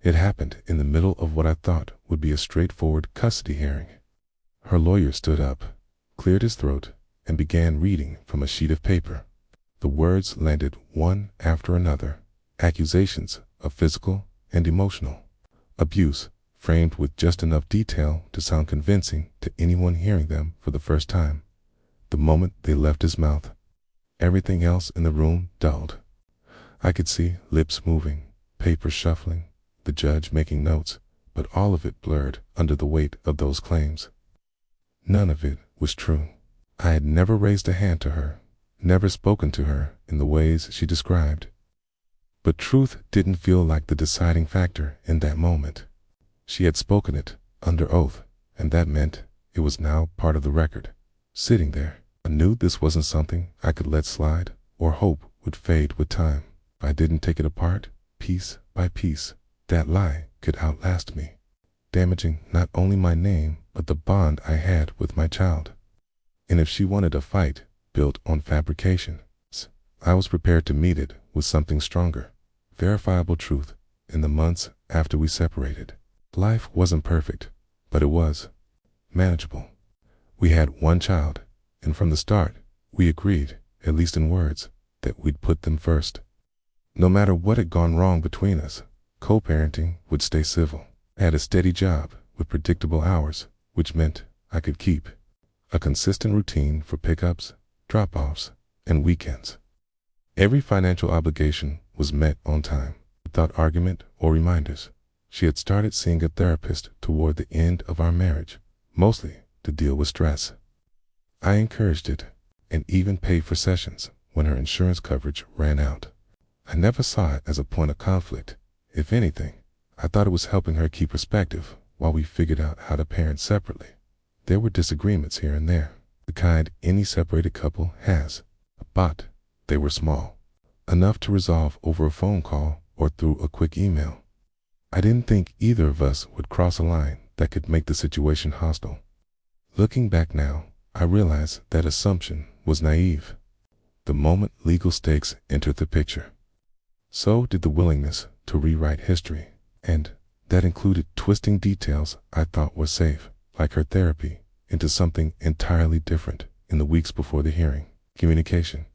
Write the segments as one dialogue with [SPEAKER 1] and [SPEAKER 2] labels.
[SPEAKER 1] It happened in the middle of what I thought would be a straightforward custody hearing. Her lawyer stood up, cleared his throat, and began reading from a sheet of paper. The words landed one after another, accusations of physical and emotional abuse, framed with just enough detail to sound convincing to anyone hearing them for the first time. The moment they left his mouth, everything else in the room dulled. I could see lips moving, paper shuffling, the judge making notes, but all of it blurred under the weight of those claims. None of it was true. I had never raised a hand to her, never spoken to her in the ways she described. But truth didn't feel like the deciding factor in that moment. She had spoken it under oath, and that meant it was now part of the record. Sitting there, I knew this wasn't something I could let slide or hope would fade with time. If I didn't take it apart, piece by piece, that lie could outlast me, damaging not only my name but the bond I had with my child. And if she wanted a fight built on fabrication, I was prepared to meet it with something stronger, verifiable truth. In the months after we separated, life wasn't perfect, but it was manageable. We had one child, and from the start, we agreed, at least in words, that we'd put them first. No matter what had gone wrong between us, co-parenting would stay civil. I had a steady job with predictable hours, which meant I could keep a consistent routine for pickups, drop-offs, and weekends. Every financial obligation was met on time, without argument or reminders. She had started seeing a therapist toward the end of our marriage, mostly to deal with stress. I encouraged it, and even paid for sessions when her insurance coverage ran out. I never saw it as a point of conflict. If anything, I thought it was helping her keep perspective while we figured out how to parent separately. There were disagreements here and there, the kind any separated couple has, but they were small, enough to resolve over a phone call or through a quick email. I didn't think either of us would cross a line that could make the situation hostile. Looking back now, I realize that assumption was naive. The moment legal stakes entered the picture, so did the willingness to rewrite history, and that included twisting details I thought were safe, like her therapy, into something entirely different. In the weeks before the hearing, communication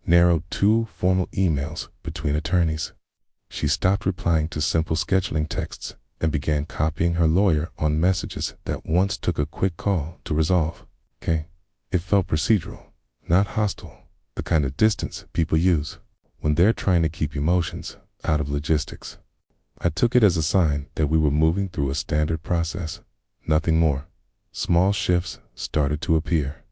[SPEAKER 1] narrowed to formal emails between attorneys. She stopped replying to simple scheduling texts and began copying her lawyer on messages that once took a quick call to resolve. It felt procedural, not hostile, the kind of distance people use when they're trying to keep emotions out of logistics. I took it as a sign that we were moving through a standard process, nothing more. Small shifts started to appear.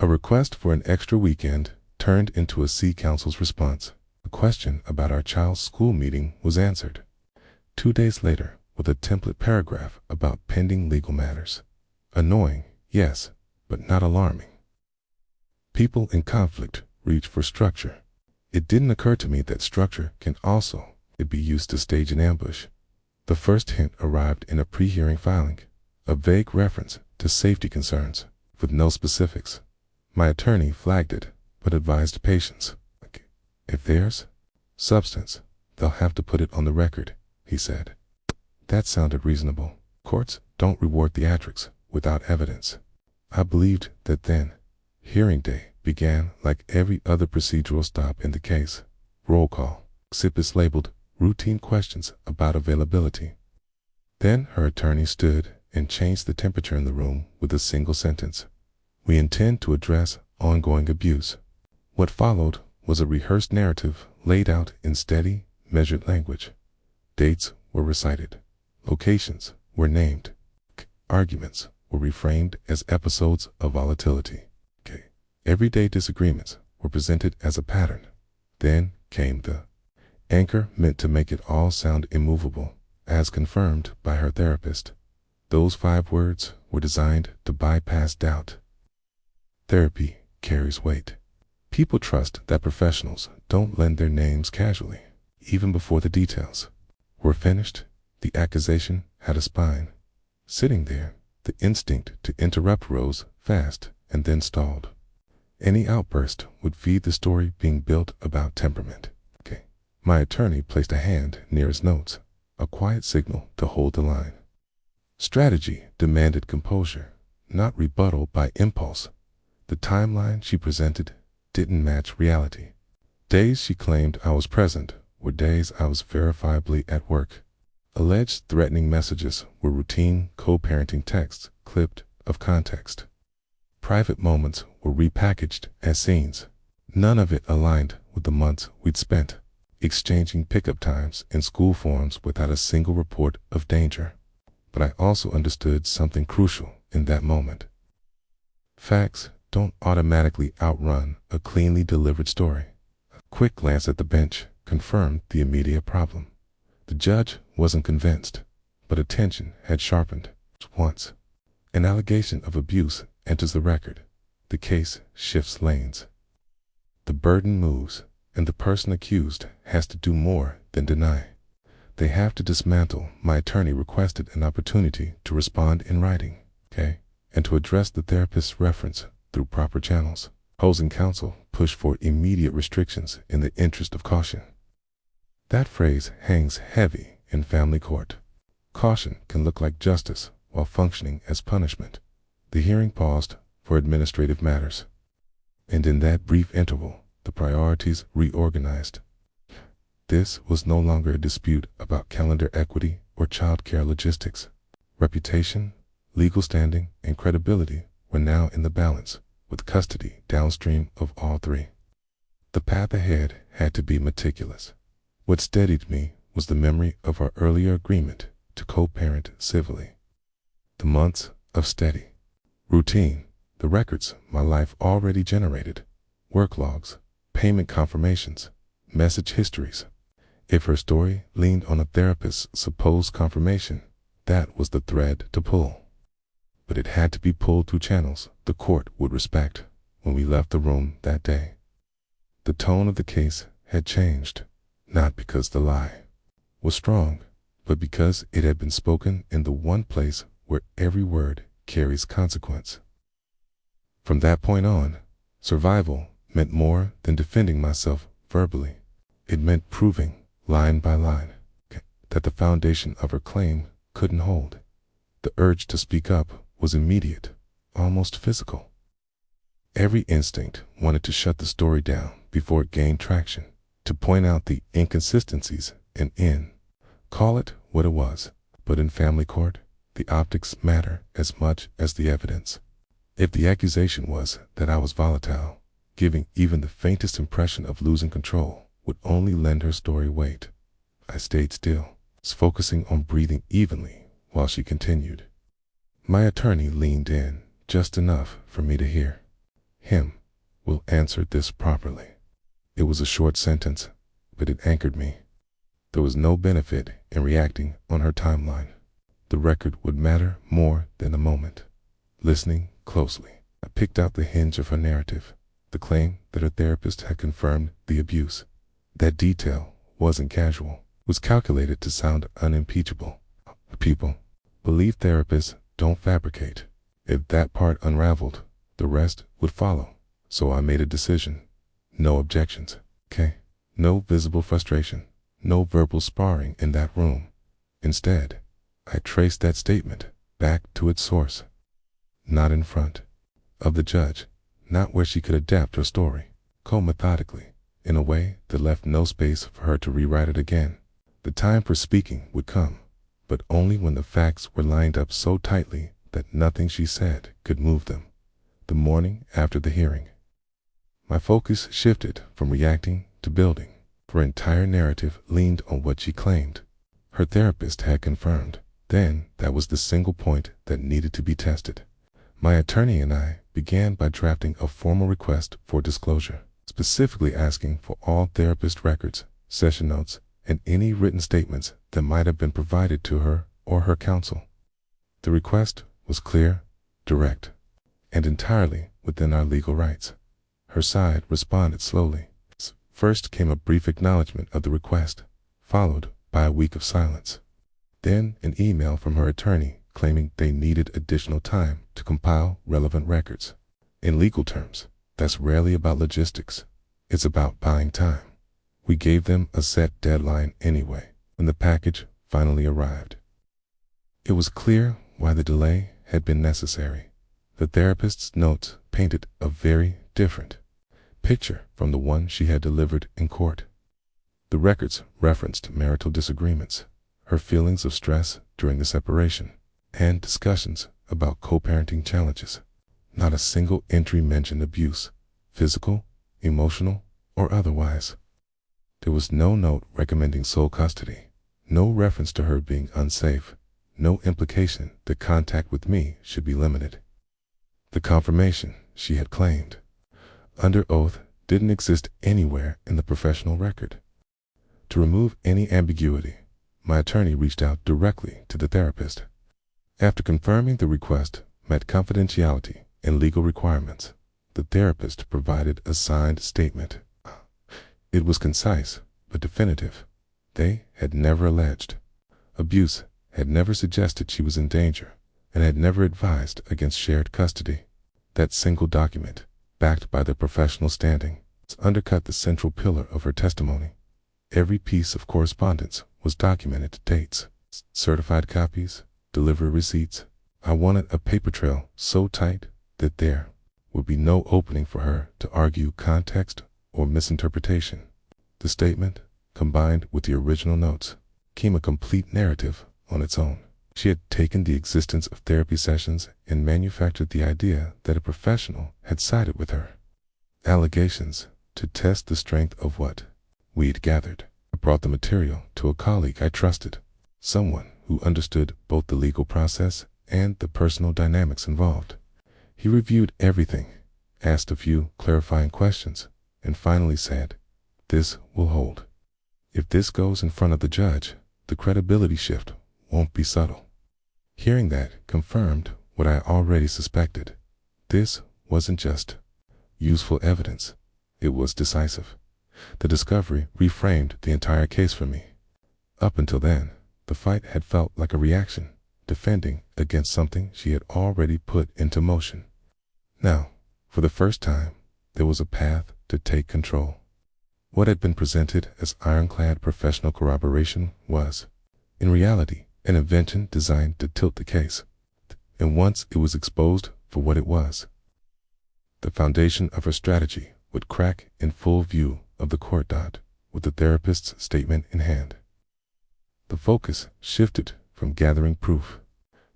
[SPEAKER 1] A request for an extra weekend turned into a C counsel's response. A question about our child's school meeting was answered 2 days later with a template paragraph about pending legal matters. Annoying, yes, but not alarming. People in conflict reach for structure. It didn't occur to me that structure can also be used to stage an ambush. The first hint arrived in a pre-hearing filing, a vague reference to safety concerns, with no specifics. My attorney flagged it, but advised patience. If there's substance, they'll have to put it on the record, he said. That sounded reasonable. Courts don't reward theatrics without evidence. I believed that then. Hearing day began like every other procedural stop in the case. Roll call, exhibits labeled routine questions about availability. Then her attorney stood and changed the temperature in the room with a single sentence. We intend to address ongoing abuse. What followed was a rehearsed narrative laid out in steady, measured language. Dates were recited. Locations were named. Arguments were reframed as episodes of volatility. Everyday disagreements were presented as a pattern. Then came the anchor meant to make it all sound immovable, as confirmed by her therapist. Those 5 words were designed to bypass doubt. Therapy carries weight. People trust that professionals don't lend their names casually, even before the details were finished. The accusation had a spine. Sitting there, the instinct to interrupt rose fast and then stalled. Any outburst would feed the story being built about temperament. My attorney placed a hand near his notes. a quiet signal to hold the line. Strategy demanded composure, not rebuttal by impulse. The timeline she presented didn't match reality. Days she claimed I was present were days I was verifiably at work. Alleged threatening messages were routine co-parenting texts clipped of context. Private moments were repackaged as scenes. None of it aligned with the months we'd spent exchanging pickup times in school forms without a single report of danger. But I also understood something crucial in that moment. Facts don't automatically outrun a cleanly delivered story. A quick glance at the bench confirmed the immediate problem. The judge wasn't convinced, but attention had sharpened. Once an allegation of abuse enters the record, the case shifts lanes. The burden moves, and the person accused has to do more than deny. They have to dismantle. My attorney requested an opportunity to respond in writing, and to address the therapist's reference through proper channels. Opposing counsel pushed for immediate restrictions in the interest of caution. That phrase hangs heavy in family court. Caution can look like justice while functioning as punishment. The hearing paused for administrative matters. And in that brief interval, the priorities reorganized. This was no longer a dispute about calendar equity or child care logistics. Reputation, legal standing, and credibility were now in the balance, with custody downstream of all three. The path ahead had to be meticulous. What steadied me was the memory of our earlier agreement to co-parent civilly. The months of steady routine, the records my life already generated, work logs, payment confirmations, message histories. If her story leaned on a therapist's supposed confirmation, that was the thread to pull. But it had to be pulled through channels the court would respect. When we left the room that day, the tone of the case had changed, not because the lie was strong, but because it had been spoken in the one place where every word carries consequence. From that point on, survival meant more than defending myself verbally. It meant proving, line by line, that the foundation of her claim couldn't hold. The urge to speak up was immediate, almost physical. Every instinct wanted to shut the story down before it gained traction, to point out the inconsistencies and call it what it was. But in family court, the optics matter as much as the evidence. If the accusation was that I was volatile, giving even the faintest impression of losing control would only lend her story weight. I stayed still, focusing on breathing evenly while she continued. My attorney leaned in just enough for me to hear. We'll answer this properly. It was a short sentence, but it anchored me. There was no benefit in reacting on her timeline. The record would matter more than a moment. Listening closely, I picked out the hinge of her narrative, the claim that her therapist had confirmed the abuse. That detail wasn't casual, was calculated to sound unimpeachable. People believe therapists don't fabricate. If that part unraveled, the rest would follow. So I made a decision. No objections, No visible frustration, no verbal sparring in that room. Instead, I traced that statement back to its source. Not in front of the judge, not where she could adapt her story, methodically, in a way that left no space for her to rewrite it again. The time for speaking would come, but only when the facts were lined up so tightly that nothing she said could move them. The morning after the hearing, my focus shifted from reacting to building. Her entire narrative leaned on what she claimed her therapist had confirmed. Then that was the single point that needed to be tested. My attorney and I began by drafting a formal request for disclosure, specifically asking for all therapist records, session notes, and any written statements that might have been provided to her or her counsel. The request was clear, direct, and entirely within our legal rights. Her side responded slowly. First came a brief acknowledgement of the request, followed by a week of silence. Then an email from her attorney claiming they needed additional time to compile relevant records. In legal terms, that's rarely about logistics. It's about buying time. We gave them a set deadline anyway. When the package finally arrived. It was clear why the delay had been necessary. The therapist's notes painted a very different picture from the one she had delivered in court. The records referenced marital disagreements, her feelings of stress during the separation, and discussions about co-parenting challenges. Not a single entry mentioned abuse, physical, emotional, or otherwise. There was no note recommending sole custody, no reference to her being unsafe, no implication that contact with me should be limited. The confirmation she had claimed under oath didn't exist anywhere in the professional record. To remove any ambiguity, my attorney reached out directly to the therapist. After confirming the request met confidentiality and legal requirements, the therapist provided a signed statement. It was concise but definitive. They had never alleged abuse, had never suggested she was in danger, and had never advised against shared custody. That single document, backed by their professional standing, undercut the central pillar of her testimony. Every piece of correspondence was documented, dates, certified copies, delivery receipts. I wanted a paper trail so tight that there would be no opening for her to argue context or misinterpretation. The statement, combined with the original notes, became a complete narrative on its own. She had taken the existence of therapy sessions and manufactured the idea that a professional had sided with her. Allegations to test the strength of what we'd gathered. I brought the material to a colleague I trusted, someone who understood both the legal process and the personal dynamics involved. He reviewed everything, asked a few clarifying questions, and finally said, "This will hold. If this goes in front of the judge, the credibility shift won't be subtle." Hearing that confirmed what I already suspected. This wasn't just useful evidence, it was decisive. The discovery reframed the entire case for me. Up until then, the fight had felt like a reaction, defending against something she had already put into motion. Now, for the first time, there was a path to take control. What had been presented as ironclad professional corroboration was, in reality, an invention designed to tilt the case. And once it was exposed for what it was, the foundation of her strategy would crack in full view of the court dot with the therapist's statement in hand. The focus shifted from gathering proof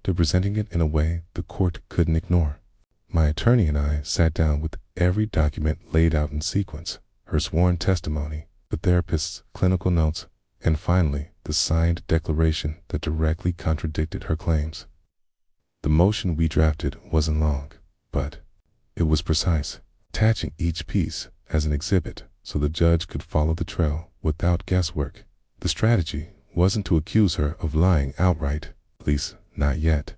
[SPEAKER 1] to presenting it in a way the court couldn't ignore. My attorney and I sat down with every document laid out in sequence, her sworn testimony, the therapist's clinical notes, and finally the signed declaration that directly contradicted her claims. The motion we drafted wasn't long, but it was precise, attaching each piece as an exhibit so the judge could follow the trail without guesswork. The strategy wasn't to accuse her of lying outright, at least not yet.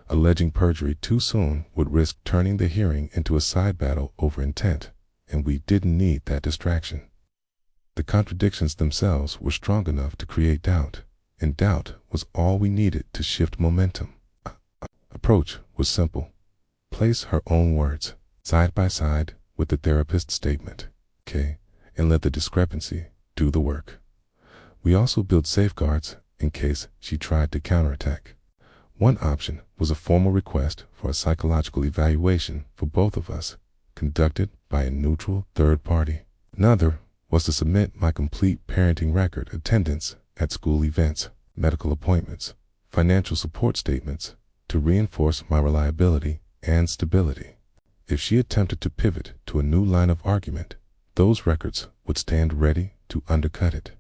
[SPEAKER 1] Alleging perjury too soon would risk turning the hearing into a side battle over intent, and we didn't need that distraction. The contradictions themselves were strong enough to create doubt, and doubt was all we needed to shift momentum. Approach was simple. Place her own words side by side with the therapist's statement, and let the discrepancy do the work. We also built safeguards in case she tried to counterattack. One option was a formal request for a psychological evaluation for both of us, conducted by a neutral third party. Another was to submit my complete parenting record, attendance at school events, medical appointments, financial support statements, to reinforce my reliability and stability. If she attempted to pivot to a new line of argument, those records would stand ready to undercut it.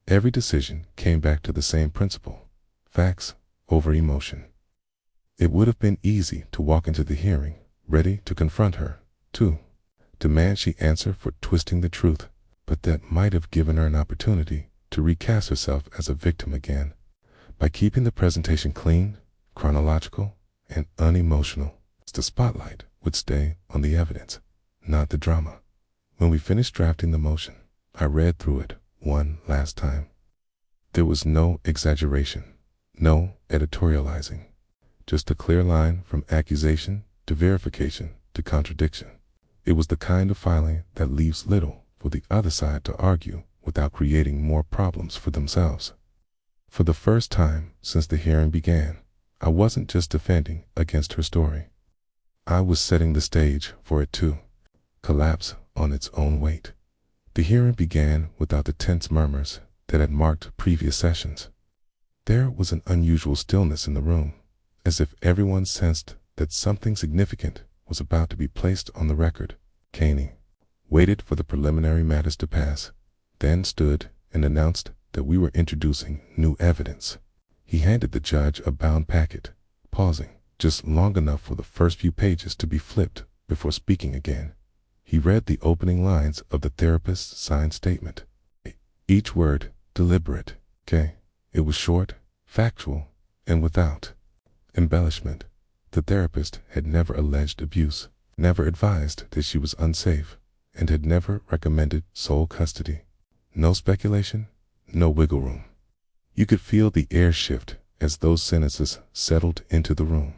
[SPEAKER 1] Every decision came back to the same principle: facts over emotion. It would have been easy to walk into the hearing, ready to confront her, to demand she answer for twisting the truth, but that might have given her an opportunity to recast herself as a victim again. By keeping the presentation clean, chronological, and unemotional, the spotlight would stay on the evidence, not the drama. When we finished drafting the motion, I read through it one last time. There was no exaggeration, no editorializing, just a clear line from accusation to verification to contradiction. It was the kind of filing that leaves little for the other side to argue without creating more problems for themselves. For the first time since the hearing began, I wasn't just defending against her story. I was setting the stage for it to collapse on its own weight. The hearing began without the tense murmurs that had marked previous sessions. There was an unusual stillness in the room, as if everyone sensed that something significant was about to be placed on the record. Caney waited for the preliminary matters to pass, then stood and announced that we were introducing new evidence. He handed the judge a bound packet, pausing just long enough for the first few pages to be flipped before speaking again. He read the opening lines of the therapist's signed statement, each word deliberate. It was short, factual, and without embellishment. The therapist had never alleged abuse, never advised that she was unsafe, and had never recommended sole custody. No speculation, no wiggle room. You could feel the air shift as those sentences settled into the room.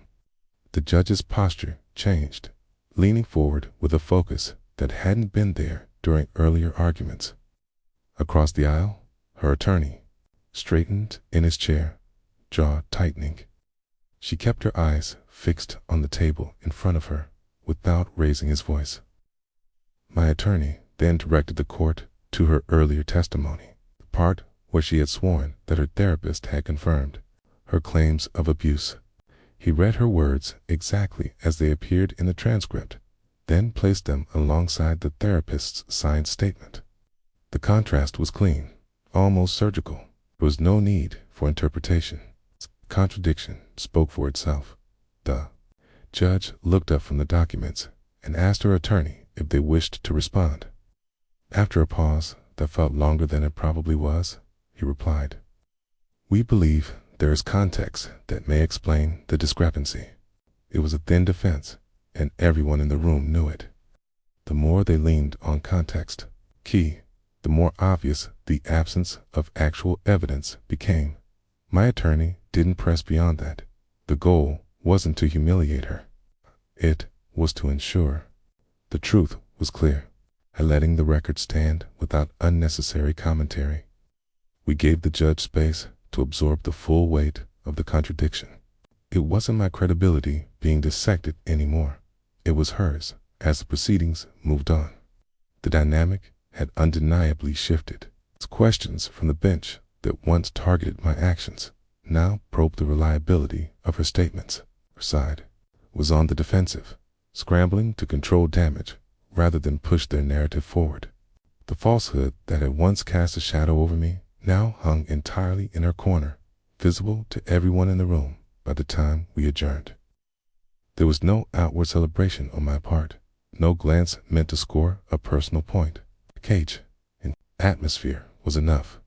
[SPEAKER 1] The judge's posture changed, leaning forward with a focus that hadn't been there during earlier arguments. Across the aisle, her attorney straightened in his chair, jaw tightening. She kept her eyes fixed on the table in front of her without raising his voice. My attorney then directed the court to her earlier testimony, the part where she had sworn that her therapist had confirmed her claims of abuse. He read her words exactly as they appeared in the transcript, then placed them alongside the therapist's signed statement. The contrast was clean, almost surgical. There was no need for interpretation. Contradiction spoke for itself. The judge looked up from the documents and asked her attorney if they wished to respond. After a pause that felt longer than it probably was, he replied, "We believe there is context that may explain the discrepancy." It was a thin defense, and everyone in the room knew it. The more they leaned on context, the more obvious the absence of actual evidence became. My attorney didn't press beyond that. The goal wasn't to humiliate her. It was to ensure the truth was clear, and letting the record stand without unnecessary commentary. We gave the judge space to absorb the full weight of the contradiction. It wasn't my credibility being dissected anymore. It was hers as the proceedings moved on. The dynamic had undeniably shifted. Questions from the bench that once targeted my actions now probed the reliability of her statements. Her side was on the defensive, scrambling to control damage rather than push their narrative forward. The falsehood that had once cast a shadow over me now hung entirely in her corner, visible to everyone in the room by the time we adjourned. There was no outward celebration on my part, no glance meant to score a personal point. The cage and atmosphere was enough.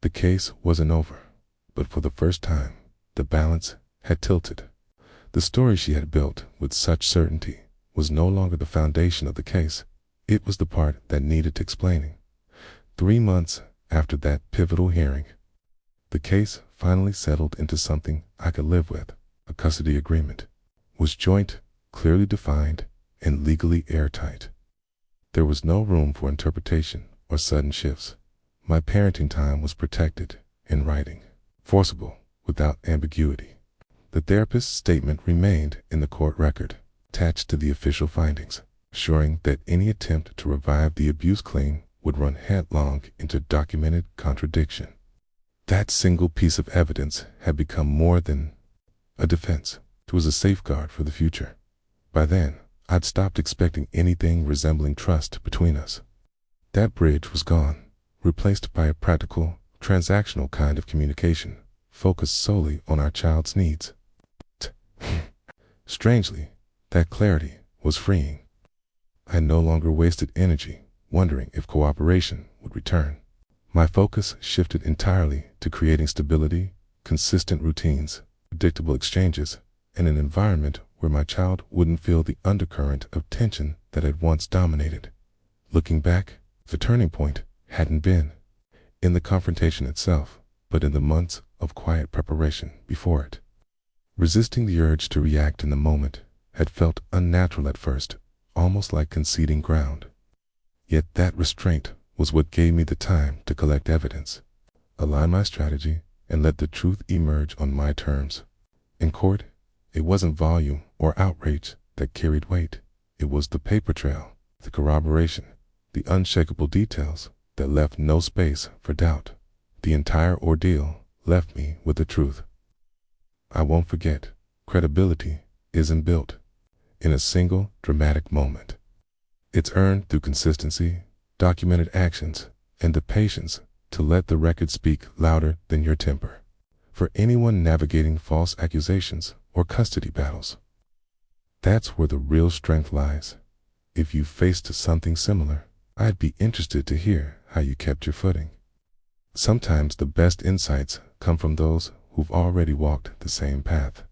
[SPEAKER 1] The case wasn't over, but for the first time, the balance had tilted. The story she had built with such certainty was no longer the foundation of the case. It was the part that needed explaining. 3 months after that pivotal hearing, the case finally settled into something I could live with. A custody agreement was joint, clearly defined, and legally airtight. There was no room for interpretation or sudden shifts. My parenting time was protected in writing, forcible without ambiguity. The therapist's statement remained in the court record, attached to the official findings, assuring that any attempt to revive the abuse claim would run headlong into documented contradiction. That single piece of evidence had become more than a defense. It was a safeguard for the future. By then, I'd stopped expecting anything resembling trust between us. That bridge was gone, replaced by a practical, transactional kind of communication, focused solely on our child's needs. Strangely, that clarity was freeing. I no longer wasted energy wondering if cooperation would return. My focus shifted entirely to creating stability, consistent routines, predictable exchanges, and an environment where my child wouldn't feel the undercurrent of tension that had once dominated. Looking back, the turning point hadn't been in the confrontation itself, but in the months of quiet preparation before it. Resisting the urge to react in the moment had felt unnatural at first, almost like conceding ground. Yet that restraint was what gave me the time to collect evidence, align my strategy, and let the truth emerge on my terms. In court, it wasn't volume or outrage that carried weight. It was the paper trail, the corroboration, the unshakable details that left no space for doubt. The entire ordeal left me with the truth. I won't forget, credibility isn't built in a single dramatic moment. It's earned through consistency, documented actions, and the patience to let the record speak louder than your temper. For anyone navigating false accusations or custody battles, that's where the real strength lies. If you faced something similar, I'd be interested to hear how you kept your footing. Sometimes the best insights come from those who've already walked the same path.